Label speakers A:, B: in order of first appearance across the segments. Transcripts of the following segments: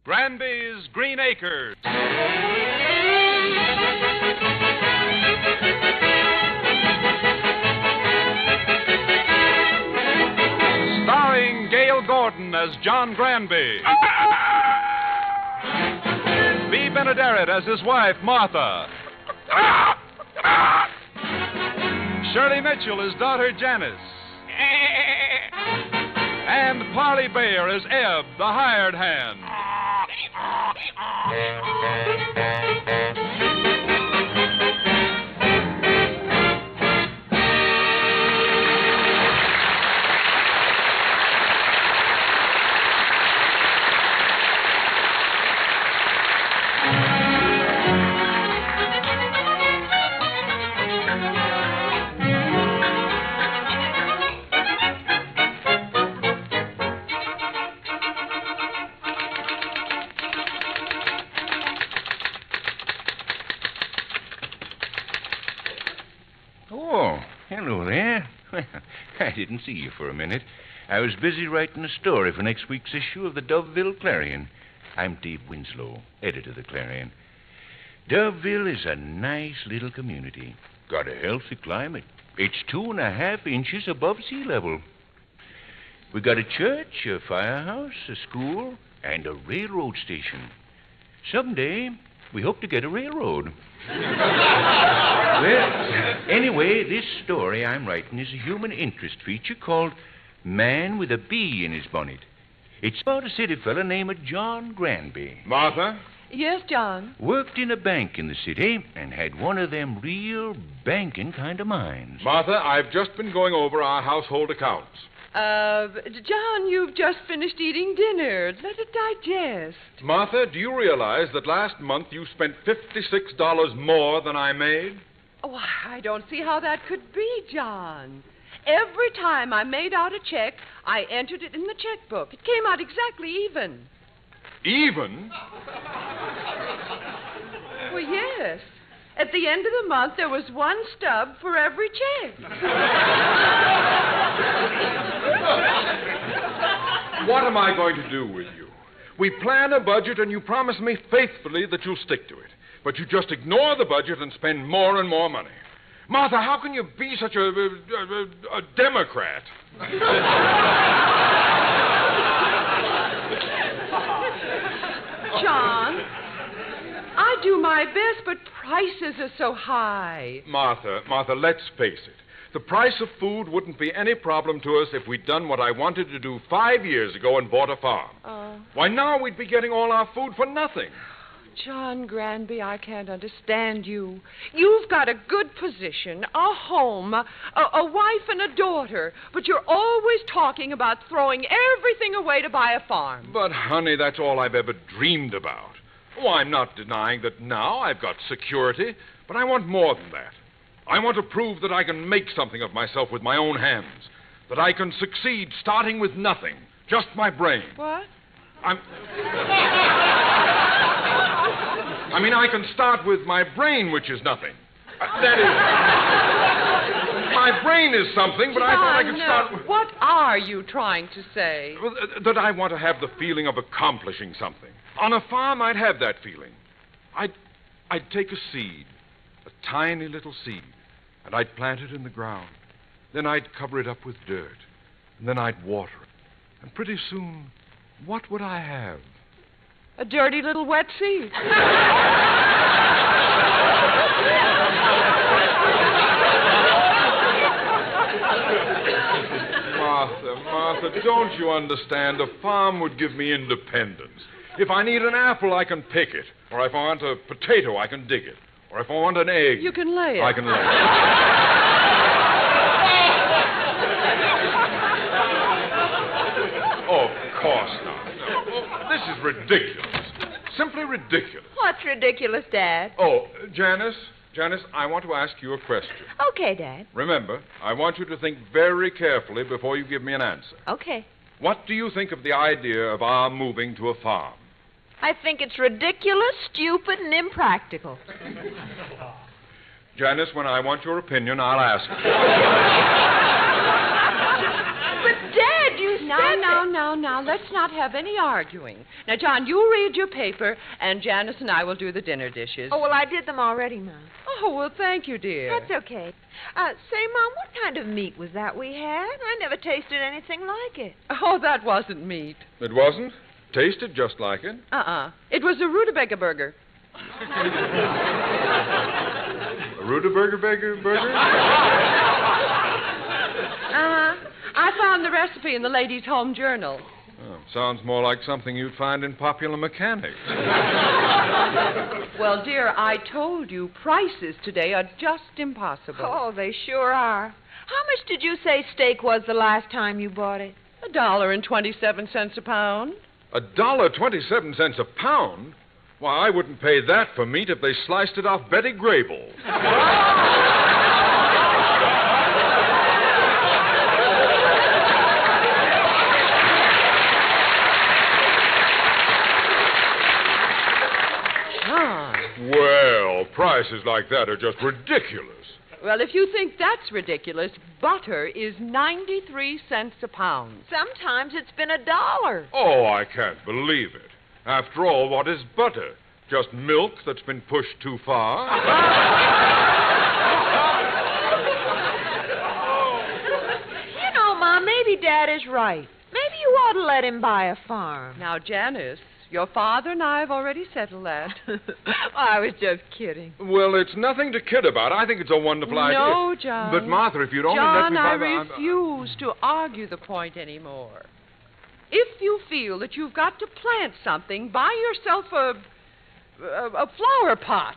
A: Granby's Green Acres. Starring Gale Gordon as John Granby. Bea Benaderet as his wife, Martha. Shirley Mitchell as daughter, Janice. And Parley Bayer as Ebb, the hired hand.
B: Oh, hello there. Well, I didn't see you for a minute. I was busy writing a story for next week's issue of the Doveville Clarion. I'm Dave Winslow, editor of the Clarion. Doveville is a nice little community. Got a healthy climate. It's 2.5 inches above sea level. We got a church, a firehouse, a school, and a railroad station. Someday, we hope to get a railroad. Well, anyway, this story I'm writing is a human interest feature called Man with a Bee in His Bonnet. It's about a city fella named John Granby.
C: Martha?
D: Yes, John?
B: Worked in a bank in the city and had one of them real banking kind of minds.
C: Martha, I've just been going over our household accounts.
D: John, you've just finished eating dinner. Let it digest.
C: Martha, do you realize that last month you spent $56 more than I made?
D: Oh, I don't see how that could be, John. Every time I made out a check, I entered it in the checkbook. It came out exactly even.
C: Even?
D: Well, yes. At the end of the month, there was one stub for every check.
C: What am I going to do with you? We plan a budget, and you promise me faithfully that you'll stick to it. But you just ignore the budget and spend more and more money. Martha, how can you be such a Democrat?
D: John, I do my best, but prices are so high.
C: Martha, let's face it. The price of food wouldn't be any problem to us if we'd done what I wanted to do 5 years ago and bought a farm. Why, now we'd be getting all our food for nothing.
D: John Granby, I can't understand you. You've got a good position, a home, a wife and a daughter, but you're always talking about throwing everything away to buy a farm.
C: But, honey, that's all I've ever dreamed about. Oh, I'm not denying that now I've got security, but I want more than that. I want to prove that I can make something of myself with my own hands, that I can succeed starting with nothing, just my brain.
D: What?
C: I can start with my brain, which is nothing. That is... My brain is something, but
D: John,
C: I thought I could start with...
D: What are you trying to say?
C: Well, that I want to have the feeling of accomplishing something. On a farm, I'd have that feeling. I'd take a seed, a tiny little seed, and I'd plant it in the ground. Then I'd cover it up with dirt, and then I'd water it. And pretty soon, what would I have?
D: A dirty little wet seed.
C: Martha, don't you understand? A farm would give me independence. If I need an apple, I can pick it. Or if I want a potato, I can dig it. Or if I want an egg...
D: You can lay it.
C: I can lay it. Oh, of course not. No. This is ridiculous. Simply ridiculous.
E: What's ridiculous, Dad?
C: Oh, Janice, I want to ask you a question.
E: Okay, Dad.
C: Remember, I want you to think very carefully before you give me an answer.
E: Okay.
C: What do you think of the idea of our moving to a farm?
E: I think it's ridiculous, stupid, and impractical.
C: Janice, when I want your opinion, I'll ask you.
E: But, Dad, you
D: Now, let's not have any arguing. Now, John, you read your paper, and Janice and I will do the dinner dishes.
E: Oh, well, I did them already, Mom.
D: Oh, well, thank you, dear.
E: That's okay. Say, Mom, what kind of meat was that we had? I never tasted anything like it.
D: Oh, that wasn't meat.
C: It wasn't? Tasted just like it.
D: It was a rutabaga burger.
C: A rutabaga burger?
D: I found the recipe in the Ladies' Home Journal.
C: Oh, sounds more like something you'd find in Popular Mechanics.
D: Well, dear, I told you prices today are just impossible.
E: Oh, they sure are. How much did you say steak was the last time you bought it?
D: $1.27 a pound.
C: $1.27 a pound? Why, I wouldn't pay that for meat if they sliced it off Betty Grable. Well, prices like that are just ridiculous.
D: Well, if you think that's ridiculous, butter is 93 cents a pound.
E: Sometimes it's been $1.
C: Oh, I can't believe it. After all, what is butter? Just milk that's been pushed too far?
E: You know, Mom, maybe Dad is right. Maybe you ought to let him buy a farm.
D: Now, Janice, your father and I have already settled that.
E: I was just kidding.
C: Well, it's nothing to kid about. I think it's a wonderful idea.
D: No, John.
C: But, Martha, if you'd only let
D: John,
C: me
D: I
C: buy the...
D: refuse to argue the point anymore. If you feel that you've got to plant something, buy yourself a flower pot.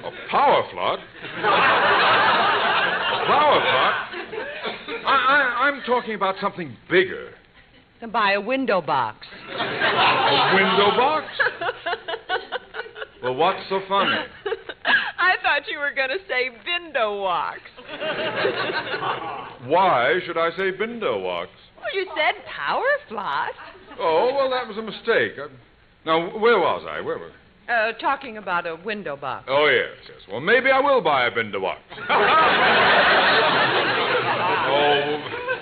C: A power flood? A flower pot? I'm talking about something bigger.
D: Then buy a window box.
C: A window box? Well, what's so funny?
E: I thought you were going to say window box.
C: Why should I say window box?
E: Well, you said power floss.
C: Oh, well, that was a mistake. Now, where was I? Where was I?
D: Talking about a window box.
C: Oh, yes. Well, maybe I will buy a window box. Oh,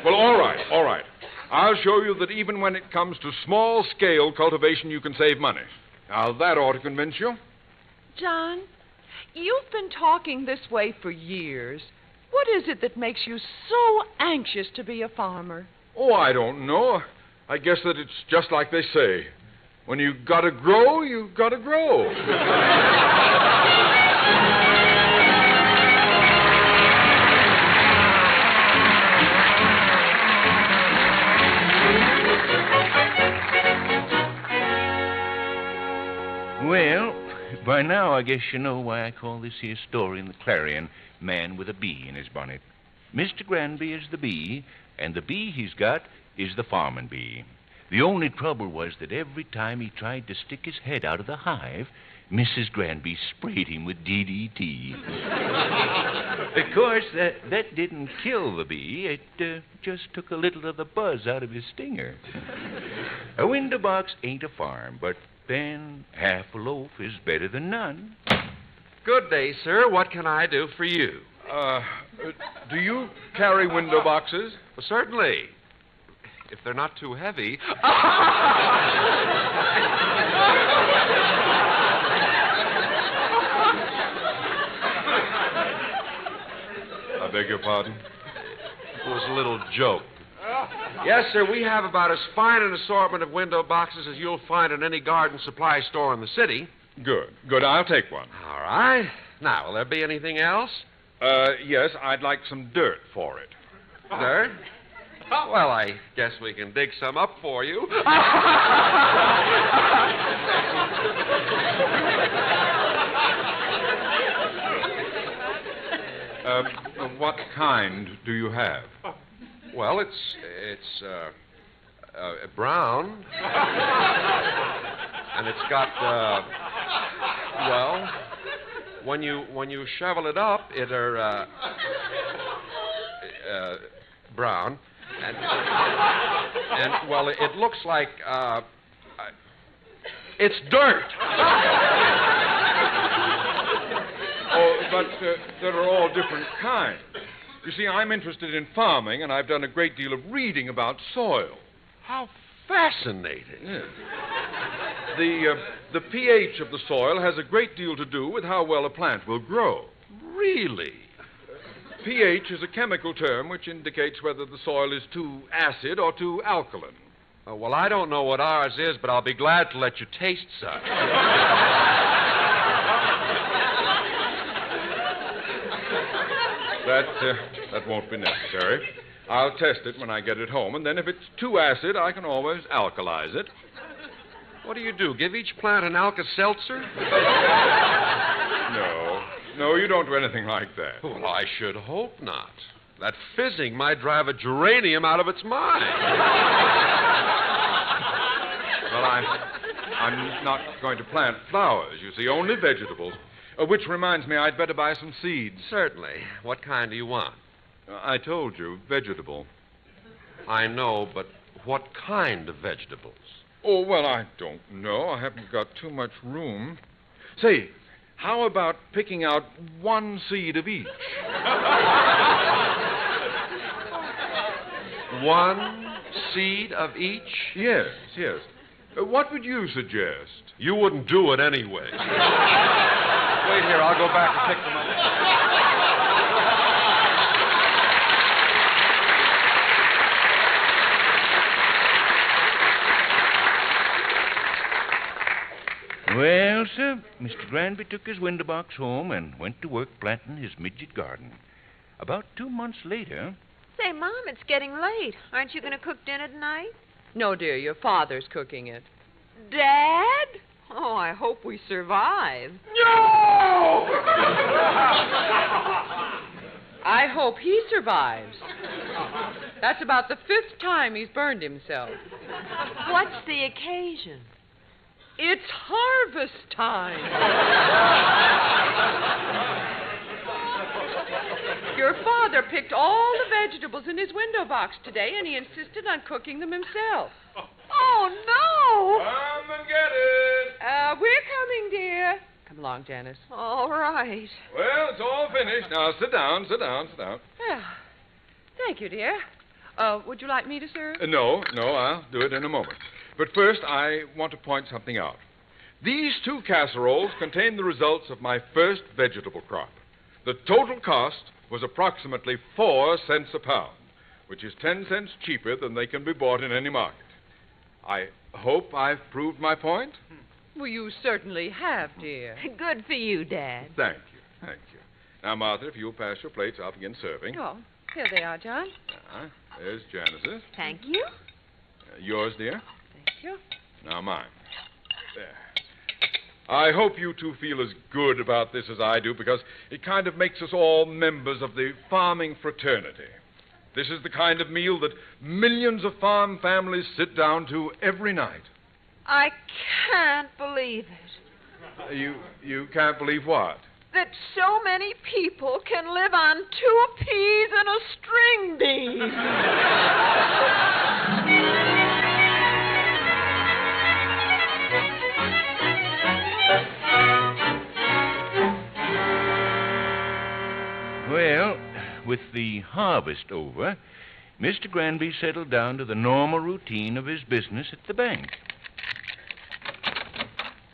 C: well, all right. I'll show you that even when it comes to small-scale cultivation, you can save money. Now, that ought to convince you.
D: John, you've been talking this way for years. What is it that makes you so anxious to be a farmer?
C: Oh, I don't know. I guess that it's just like they say. When you gotta grow, you gotta grow.
B: Well, by now I guess you know why I call this here story in the Clarion Man with a Bee in His Bonnet. Mr. Granby is the bee, and the bee he's got is the farming bee. The only trouble was that every time he tried to stick his head out of the hive, Mrs. Granby sprayed him with DDT. Of course, that didn't kill the bee. It just took a little of the buzz out of his stinger. A window box ain't a farm, but then half a loaf is better than none.
F: Good day, sir. What can I do for you?
C: Do you carry window boxes?
F: Well, certainly. If they're not too heavy.
C: I beg your pardon?
F: It was a little joke. Yes, sir, we have about as fine an assortment of window boxes as you'll find in any garden supply store in the city.
C: Good. I'll take one.
F: All right. Now, will there be anything else?
C: Yes, I'd like some dirt for it.
F: Dirt? Well, I guess we can dig some up for you.
C: What kind do you have?
F: Well, it's brown. And it's got, well, when you shovel it up, it'll, brown. And well, it looks like, it's dirt.
C: Oh, but there are all different kinds. You see, I'm interested in farming, and I've done a great deal of reading about soil.
F: How fascinating.
C: Yes. The pH of the soil has a great deal to do with how well a plant will grow.
F: Really?
C: pH is a chemical term which indicates whether the soil is too acid or too alkaline.
F: Well, I don't know what ours is, but I'll be glad to let you taste such.
C: That won't be necessary. I'll test it when I get it home, and then if it's too acid, I can always alkalize it.
F: What do? Give each plant an Alka-Seltzer?
C: No, you don't do anything like that.
F: Well, I should hope not. That fizzing might drive a geranium out of its mind.
C: Well, I'm not going to plant flowers, you see, only vegetables. Which reminds me, I'd better buy some seeds.
F: Certainly. What kind do you want?
C: I told you, vegetable.
F: I know, but what kind of vegetables?
C: Oh, well, I don't know. I haven't got too much room. Say, how about picking out one seed of each?
F: One seed of each?
C: Yes. What would you suggest?
F: You wouldn't do it anyway.
C: Wait here, I'll go back and pick them up.
B: Well, sir, Mr. Granby took his window box home and went to work planting his midget garden. About 2 months later...
E: Say, Mom, it's getting late. Aren't you going to cook dinner tonight?
D: No, dear, your father's cooking it.
E: Dad? Oh, I hope we survive.
C: No!
D: I hope he survives. That's about the 5th time he's burned himself.
E: What's the occasion?
D: It's harvest time. Your father picked all the vegetables in his window box today, and he insisted on cooking them himself.
E: Oh, no!
C: Come and get it.
D: We're coming, dear. Come along, Janice.
E: All right.
C: Well, it's all finished. Now, sit down.
D: Yeah. Thank you, dear. Would you like me to serve?
C: No, I'll do it in a moment. But first, I want to point something out. These 2 casseroles contain the results of my first vegetable crop. The total cost was approximately 4 cents a pound, which is 10 cents cheaper than they can be bought in any market. I hope I've proved my point.
D: Well, you certainly have, dear.
E: Good for you, Dad.
C: Thank you. Now, Martha, if you'll pass your plates, I'll begin serving.
D: Oh, here they are, John.
C: There's Janice's.
E: Thank you.
C: Yours, dear.
D: Thank you.
C: Now, mine. There. I hope you two feel as good about this as I do, because it kind of makes us all members of the farming fraternity. This is the kind of meal that millions of farm families sit down to every night.
E: I can't believe it.
C: You can't believe what?
E: That so many people can live on 2 peas and a string bean.
B: Well, with the harvest over, Mr. Granby settled down to the normal routine of his business at the bank.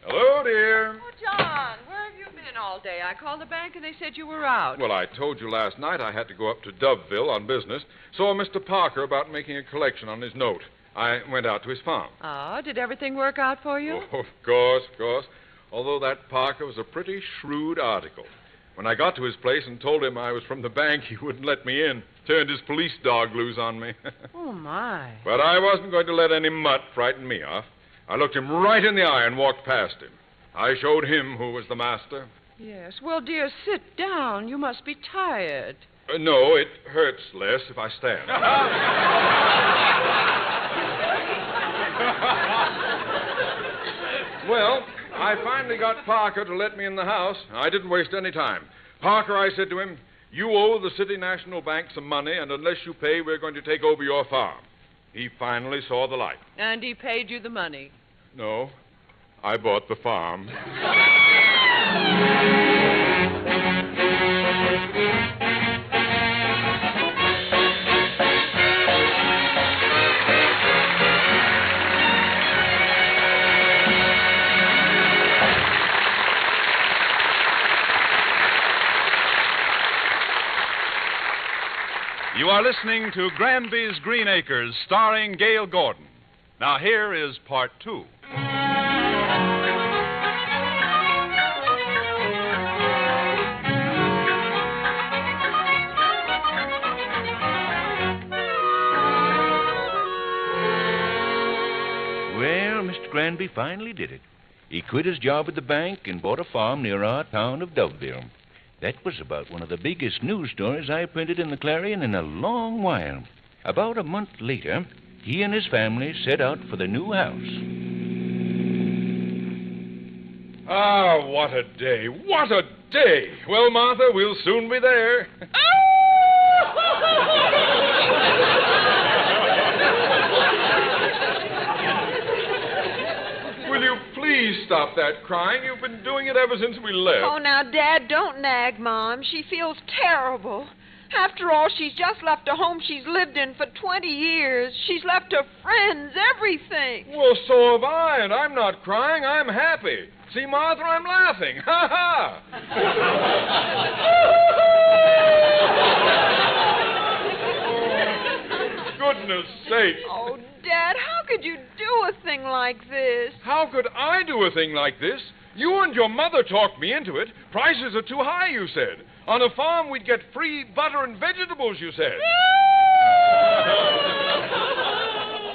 C: Hello, dear.
D: Oh, John, where have you been all day? I called the bank and they said you were out.
C: Well, I told you last night I had to go up to Doveville on business. Saw Mr. Parker about making a collection on his note. I went out to his farm.
D: Oh, did everything work out for you?
C: Oh, of course. Although that Parker was a pretty shrewd article. When I got to his place and told him I was from the bank, he wouldn't let me in. Turned his police dog loose on me.
D: Oh, my.
C: But I wasn't going to let any mutt frighten me off. I looked him right in the eye and walked past him. I showed him who was the master.
D: Yes. Well, dear, sit down. You must be tired.
C: No, it hurts less if I stand. Well, I finally got Parker to let me in the house. I didn't waste any time. Parker, I said to him, you owe the City National Bank some money, and unless you pay, we're going to take over your farm. He finally saw the light.
D: And he paid you the money.
C: No, I bought the farm.
A: You are listening to Granby's Green Acres, starring Gale Gordon. Now, here is part 2.
B: Well, Mr. Granby finally did it. He quit his job at the bank and bought a farm near our town of Doveville. That was about one of the biggest news stories I printed in the Clarion in a long while. About a month later, he and his family set out for the new house.
C: Ah, what a day. What a day. Well, Martha, we'll soon be there. Will you please stop that crying? You've been doing it ever since we left.
E: Oh, now, Dad, don't nag Mom. She feels terrible. After all, she's just left a home she's lived in for 20 years. She's left her friends, everything.
C: Well, so have I, and I'm not crying. I'm happy. See, Martha, I'm laughing. Ha ha! Goodness sake.
E: Oh, Dad, how could you do a thing like this?
C: How could I do a thing like this? You and your mother talked me into it. Prices are too high, you said. On a farm, we'd get free butter and vegetables, you said.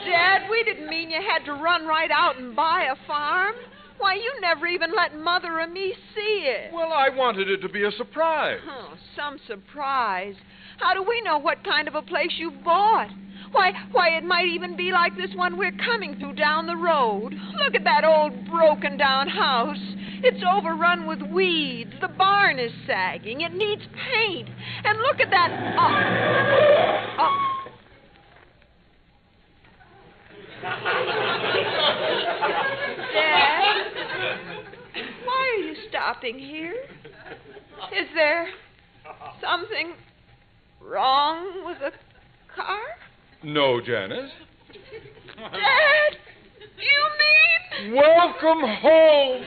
E: Dad, we didn't mean you had to run right out and buy a farm. Why, you never even let Mother or me see it.
C: Well, I wanted it to be a surprise.
E: Oh, some surprise. How do we know what kind of a place you bought? Why, it might even be like this one we're coming through down the road. Look at that old broken-down house. It's overrun with weeds. The barn is sagging. It needs paint. And look at that... Dad, why are you stopping here? Is there something wrong with the car?
C: No, Janice.
E: Dad, you mean...
C: Welcome home.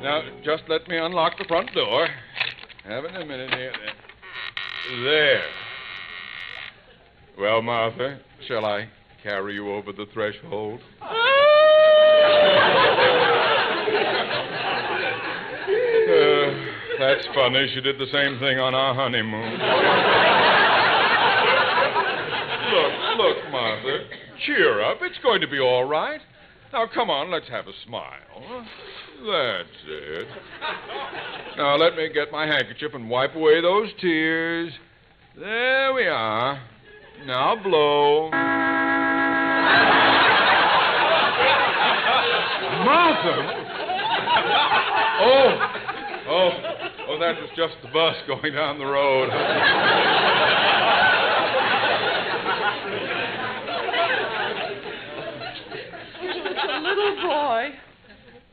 C: Now, just let me unlock the front door. Having a minute here. There. Well, Martha, shall I carry you over the threshold? That's funny. She did the same thing on our honeymoon. Look, Martha. Cheer up. It's going to be all right. Now, come on, let's have a smile. That's it. Now, let me get my handkerchief and wipe away those tears. There we are. Now blow. Martha! Oh, that was just the bus going down the road.
D: A little boy,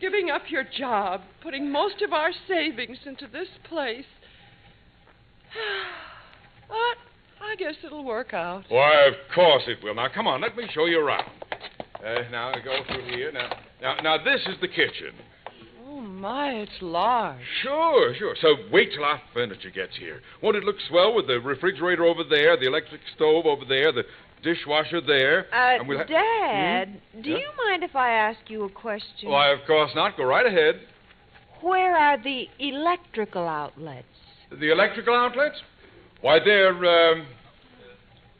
D: giving up your job, putting most of our savings into this place. But I guess it'll work out.
C: Why, of course it will. Now, come on, let me show you around. Now, go through here. Now, this is the kitchen.
D: Oh, my, it's large.
C: Sure. So wait till our furniture gets here. Won't it look swell with the refrigerator over there, the electric stove over there, the dishwasher there? And we'll
E: Dad, do you mind if I ask you a question?
C: Why, of course not. Go right ahead.
E: Where are the electrical outlets?
C: The electrical outlets? Why, they're,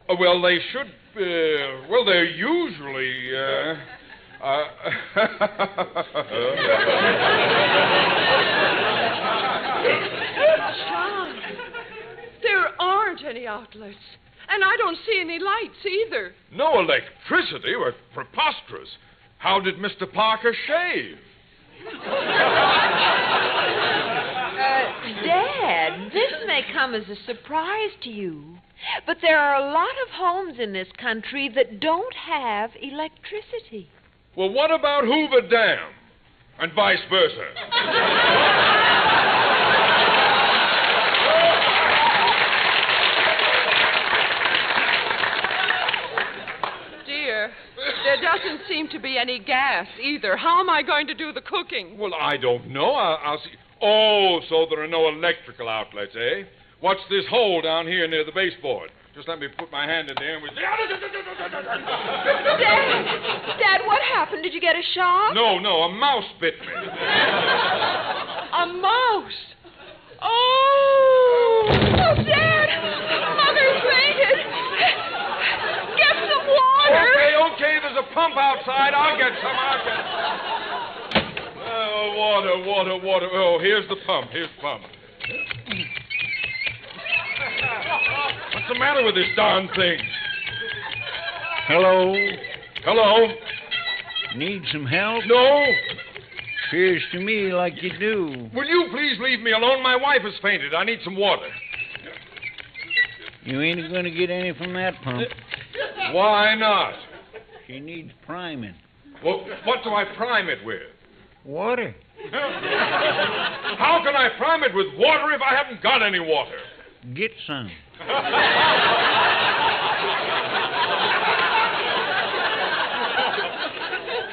C: well, they should, well, they're usually,
D: John, there aren't any outlets. And I don't see any lights either.
C: No electricity? Well, preposterous. How did Mr. Parker shave?
E: Dad, this may come as a surprise to you, but there are a lot of homes in this country that don't have electricity.
C: Well, what about Hoover Dam? And vice versa.
D: There doesn't seem to be any gas either. How am I going to do the cooking?
C: Well, I don't know. I'll see. Oh, so there are no electrical outlets, eh? What's this hole down here near the baseboard? Just let me put my hand in there and we...
E: Dad, what happened? Did you get a shock?
C: No, a mouse bit me.
D: A mouse? Oh!
E: Oh, Dad! Mother fainted! Get some water!
C: Okay, there's a pump outside. I'll get some. Oh, water. Oh, here's the pump. What's the matter with this darn thing?
G: Hello?
C: Need
G: some help?
C: No.
G: Appears to me like you do.
C: Will you please leave me alone? My wife has fainted. I need some water.
G: You ain't going to get any from that pump.
C: Why not?
G: She needs priming.
C: Well, what do I prime it with?
G: Water.
C: How can I prime it with water if I haven't got any water?
G: Get some.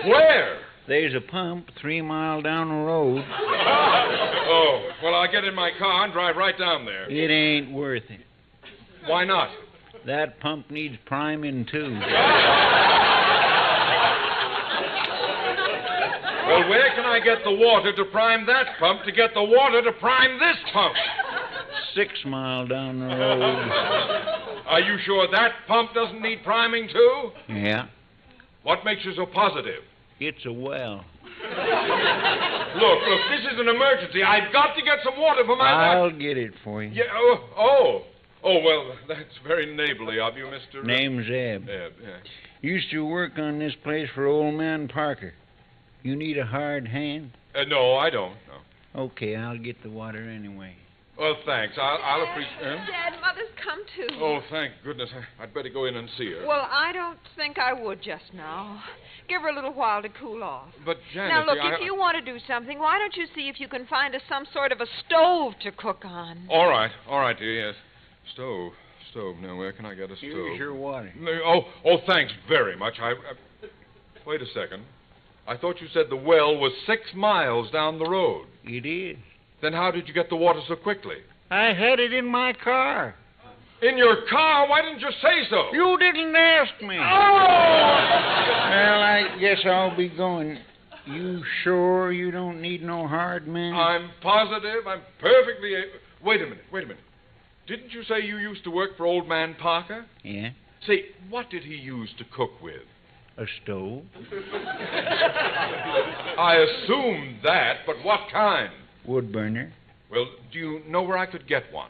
C: Where?
G: There's a pump 3 miles down the road.
C: Oh, well, I'll get in my car and drive right down there.
G: It ain't worth it.
C: Why not?
G: That pump needs priming, too.
C: Well, where can I get the water to prime that pump to get the water to prime this pump?
G: 6 miles down the road.
C: Are you sure that pump doesn't need priming, too?
G: Yeah.
C: What makes you so positive?
G: It's a well.
C: Look, this is an emergency. I've got to get some water for my...
G: I'll get it for you.
C: Yeah, oh, well, that's very neighborly of you, Mr.
G: Name's Eb.
C: Eb, yeah.
G: Used to work on this place for old man Parker. You need a hard hand?
C: No, I don't, no.
G: Okay, I'll get the water anyway.
C: Well, thanks. I'll appreciate...
E: Dad, Mother's come to.
C: Oh, thank goodness. I'd better go in and see her.
E: Well, I don't think I would just now. Give her a little while to cool off.
C: But, Janet...
E: Now, look, if you want to do something, why don't you see if you can find us some sort of a stove to cook on?
C: All right, dear, yes. Stove. Now, where can I get a stove?
G: Here's your water.
C: Oh, thanks very much. Wait a second. I thought you said the well was 6 miles down the road.
G: It is.
C: Then how did you get the water so quickly?
G: I had it in my car.
C: In your car? Why didn't you say so?
G: You didn't ask me.
C: Oh!
G: Well, I guess I'll be going. You sure you don't need no hard man?
C: I'm positive. I'm perfectly... Wait a minute. Didn't you say you used to work for old man Parker?
G: Yeah.
C: Say, what did he use to cook with?
G: A stove.
C: I assumed that, but what kind?
G: Wood burner.
C: Well, do you know where I could get one?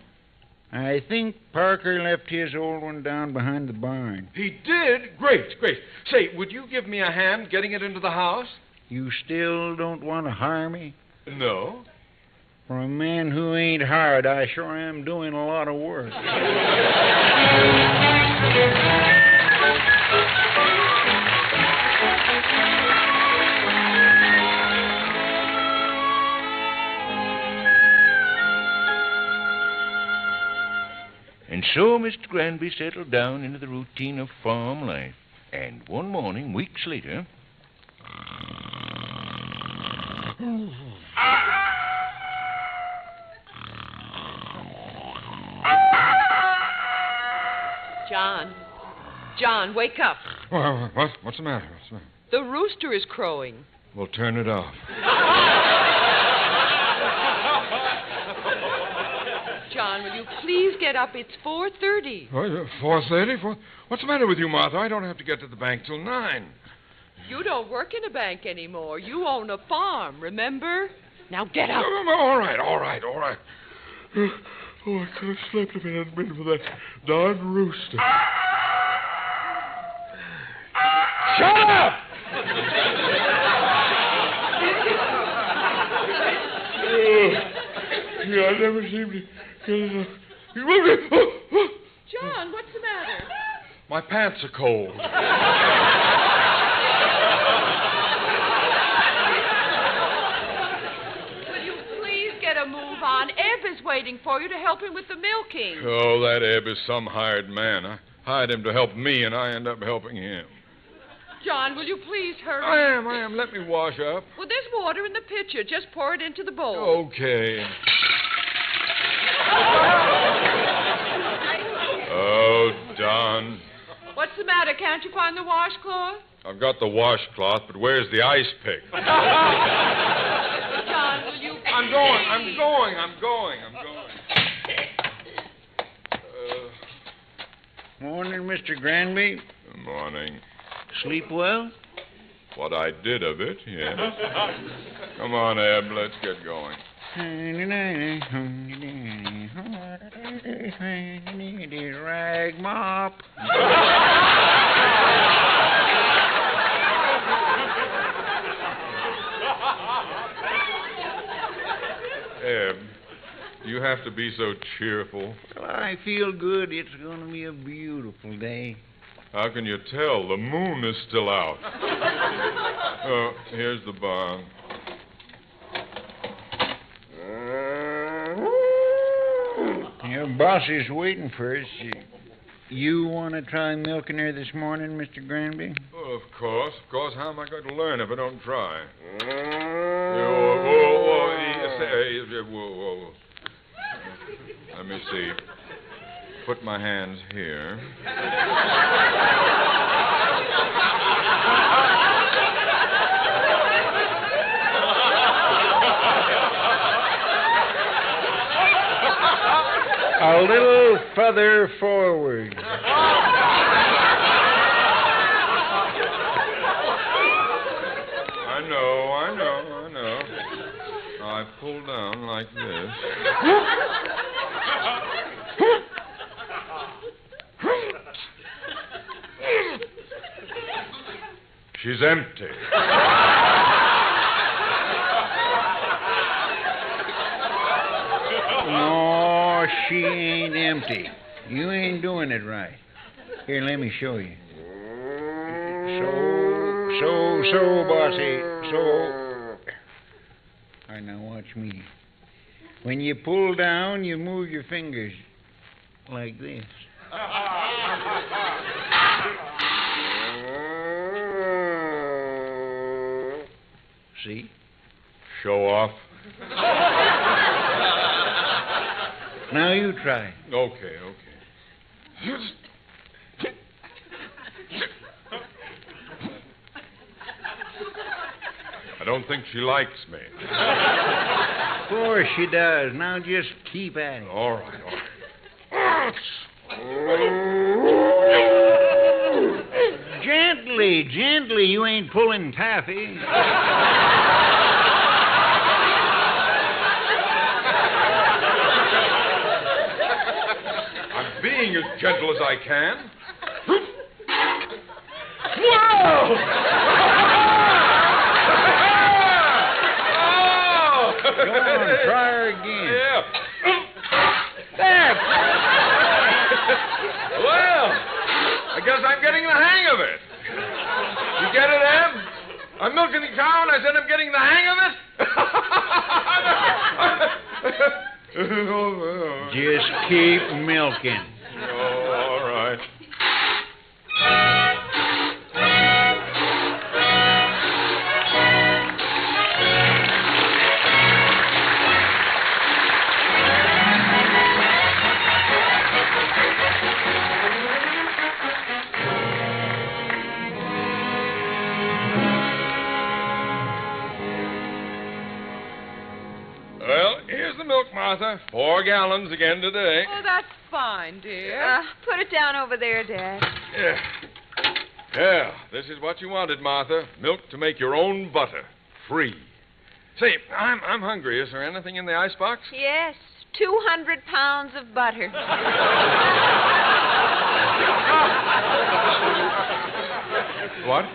G: I think Parker left his old one down behind the barn.
C: He did? Great. Say, would you give me a hand getting it into the house?
G: You still don't want to hire me?
C: No.
G: For a man who ain't hired, I sure am doing a lot of work.
B: And so Mr. Granby settled down into the routine of farm life. And one morning, weeks later...
D: John, wake up.
C: What's the matter?
D: The rooster is crowing.
C: Well, turn it off.
D: John, will you please get up? It's 4:30.
C: 4:30? What's the matter with you, Martha? I don't have to get to the bank till 9.
D: You don't work in a bank anymore. You own a farm, remember? Now get up.
C: All right. Oh, I could have slept if it hadn't been for that darn rooster. Shut up! I never seem to get enough.
D: John, what's the matter?
C: My pants are cold.
D: Will you please get a move on? Eb is waiting for you to help him with the milking.
C: Oh, that Eb is some hired man. I hired him to help me, and I end up helping him.
D: John, will you please hurry?
C: I am. Let me wash up.
D: Well, there's water in the pitcher. Just pour it into the bowl.
C: Okay. Oh, Don.
D: What's the matter? Can't you find the washcloth?
C: I've got the washcloth, but where's the ice pick?
D: John, will you...
C: I'm going.
G: Morning, Mr. Granby.
C: Good morning.
G: Sleep well?
C: What I did of it, yes. Come on, Eb, let's get going.
G: Rag mop.
C: Eb, you have to be so cheerful.
G: Well, I feel good. It's going to be a beautiful day.
C: How can you tell? The moon is still out. Oh, here's the barn.
G: Your boss is waiting for us. You want to try milking her this morning, Mr. Granby?
C: Oh, of course. How am I going to learn if I don't try? Whoa. Let me see. Put my hands here.
G: A little further forward.
C: I know. I pull down like this. She's empty.
G: No, she ain't empty. You ain't doing it right. Here, let me show you. So, bossy. So. All right, now watch me. When you pull down, you move your fingers like this. See?
C: Show off.
G: Now you try.
C: Okay. I don't think she likes me.
G: Of course she does. Now just keep at it.
C: All right.
G: Gently. You ain't pulling taffy.
C: I'm being as gentle as I can. Whoa!
G: Go on, try her again.
C: Yeah.
G: There.
C: Well, I guess I'm getting the hang of it. You get it, Em? I'm milking the cow, and I said I'm getting the hang of it.
G: Just keep milking.
C: Oh, all right. Well, here's the milk, Martha. 4 gallons again today.
D: Oh, that's fine, dear.
E: Put it down over there, Dad.
C: Yeah, this is what you wanted, Martha. Milk to make your own butter. Free. Say, I'm hungry. Is there anything in the icebox?
E: Yes, 200 pounds of butter.
C: What?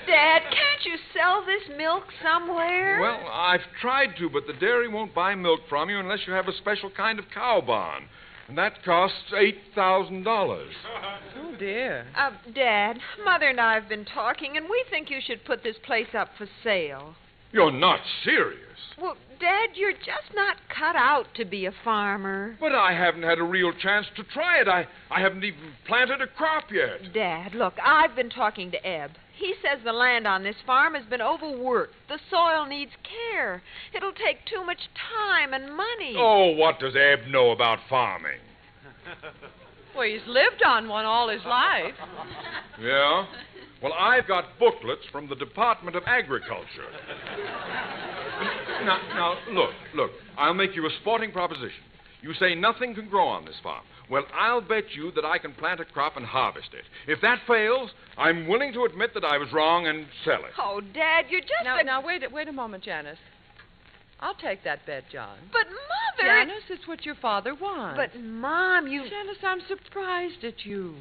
E: Dad, can't you sell this milk somewhere?
C: Well, I've tried to, but the dairy won't buy milk from you unless you have a special kind of cow bond. And that costs $8,000.
D: Oh, dear.
E: Dad, Mother and I have been talking, and we think you should put this place up for sale.
C: You're not serious.
E: Well, Dad, you're just not cut out to be a farmer.
C: But I haven't had a real chance to try it. I haven't even planted a crop yet.
E: Dad, look, I've been talking to Eb. He says the land on this farm has been overworked. The soil needs care. It'll take too much time and money.
C: Oh, what does Eb know about farming?
D: Well, he's lived on one all his life.
C: Yeah? Well, I've got booklets from the Department of Agriculture. Now, look. I'll make you a sporting proposition. You say nothing can grow on this farm. Well, I'll bet you that I can plant a crop and harvest it. If that fails, I'm willing to admit that I was wrong and sell it.
E: Oh, Dad, you're just
D: Now, wait a moment, Janice. I'll take that bet, John.
E: But, Mother...
D: Janice, it's what your father wants.
E: But, Mom, you...
D: Janice, I'm surprised at you.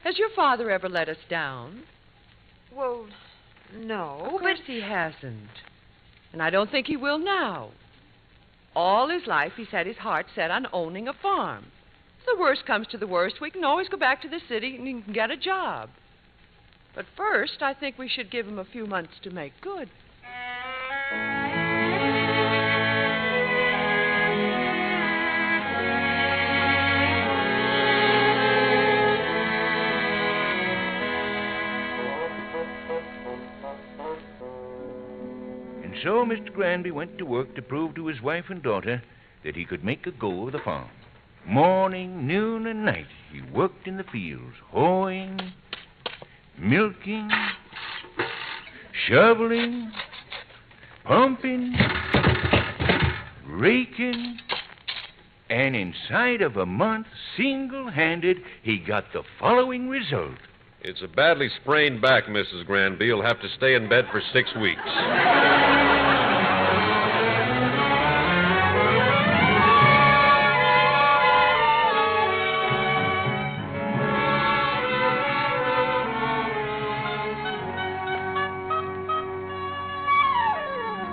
D: Has your father ever let us down?
E: Well, no,
D: Of course he hasn't. And I don't think he will now. All his life, he's had his heart set on owning a farm. If the worst comes to the worst, we can always go back to the city and he can get a job. But first, I think we should give him a few months to make good.
B: So Mr. Granby went to work to prove to his wife and daughter that he could make a go of the farm. Morning, noon, and night, he worked in the fields, hoeing, milking, shoveling, pumping, raking, and inside of a month, single-handed, he got the following result.
F: It's a badly sprained back, Mrs. Granby. You'll have to stay in bed for 6 weeks.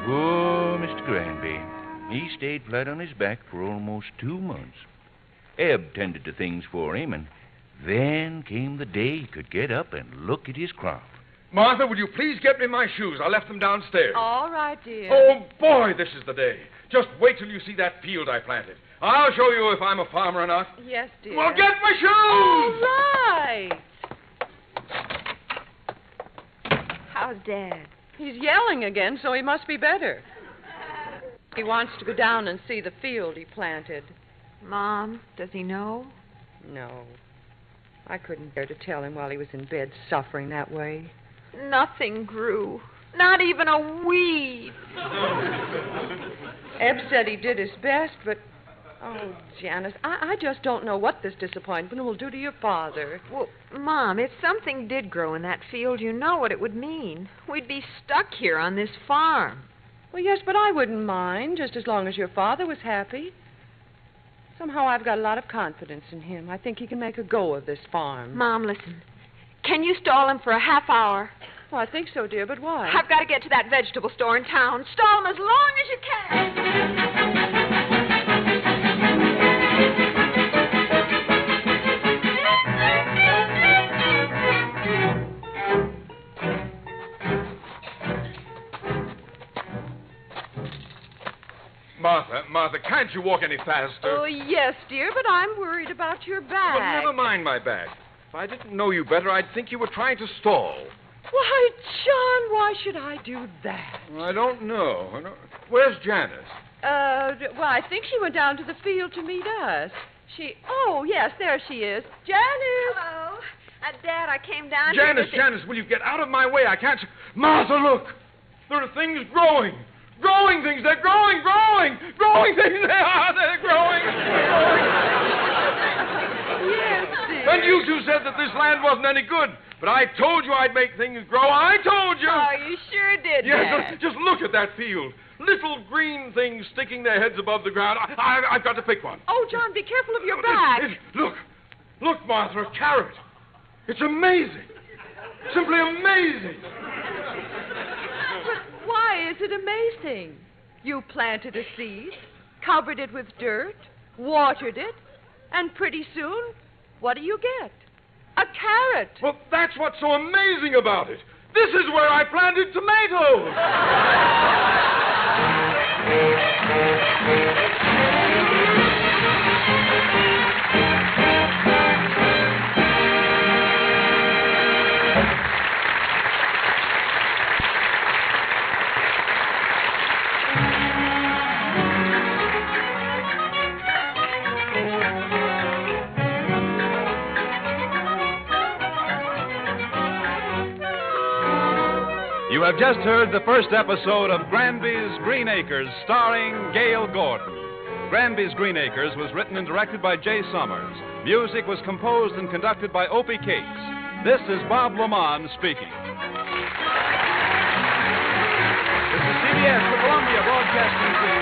B: Poor Mr. Granby. He stayed flat on his back for almost 2 months. Eb tended to things for him, and then came the day he could get up and look at his crop.
C: Martha, will you please get me my shoes? I left them downstairs.
D: All right, dear.
C: Oh, boy, this is the day. Just wait till you see that field I planted. I'll show you if I'm a farmer or not.
D: Yes, dear.
C: Well, get my shoes!
D: All right.
E: How's Dad?
D: He's yelling again, so he must be better. He wants to go down and see the field he planted.
E: Mom, does he know?
D: No. I couldn't bear to tell him while he was in bed suffering that way.
E: Nothing grew. Not even a weed.
D: Eb said he did his best, but... Oh, Janice, I just don't know what this disappointment will do to your father.
E: Well, Mom, if something did grow in that field, you know what it would mean. We'd be stuck here on this farm.
D: Well, yes, but I wouldn't mind, just as long as your father was happy. Somehow I've got a lot of confidence in him. I think he can make a go of this farm.
E: Mom, listen. Can you stall him for a half hour?
D: Well, I think so, dear, but why?
E: I've got to get to that vegetable store in town. Stall him as long as you can.
C: Martha, can't you walk any faster?
D: Oh, yes, dear, but I'm worried about your bag.
C: Well, never mind my bag. If I didn't know you better, I'd think you were trying to stall.
D: Why, John, why should I do that?
C: I don't know. Where's Janice?
D: Well, I think she went down to the field to meet us. Oh, yes, there she is. Janice!
E: Hello. Dad, I came down here
C: Janice, will you get out of my way? I can't... Martha, look! There are things growing. Growing things. They're growing. Growing things. They are. They're growing.
D: Yes, dear.
C: And you two said that this land wasn't any good. But I told you I'd make things grow. I told you.
E: Oh, you sure did,
C: Yes,
E: Dad.
C: just look at that field. Little green things sticking their heads above the ground. I've got to pick one.
D: Oh, John, be careful of your bag.
C: Look, Martha, a carrot. It's amazing. Simply amazing.
D: But why is it amazing? You planted a seed, covered it with dirt, watered it, and pretty soon, what do you get? A carrot.
C: Well, that's what's so amazing about it. This is where I planted tomatoes.
A: You have just heard the first episode of Granby's Green Acres, starring Gail Gordon. Granby's Green Acres was written and directed by Jay Summers. Music was composed and conducted by Opie Cates. This is Bob Lamont speaking. This is CBS, the Columbia Broadcasting System.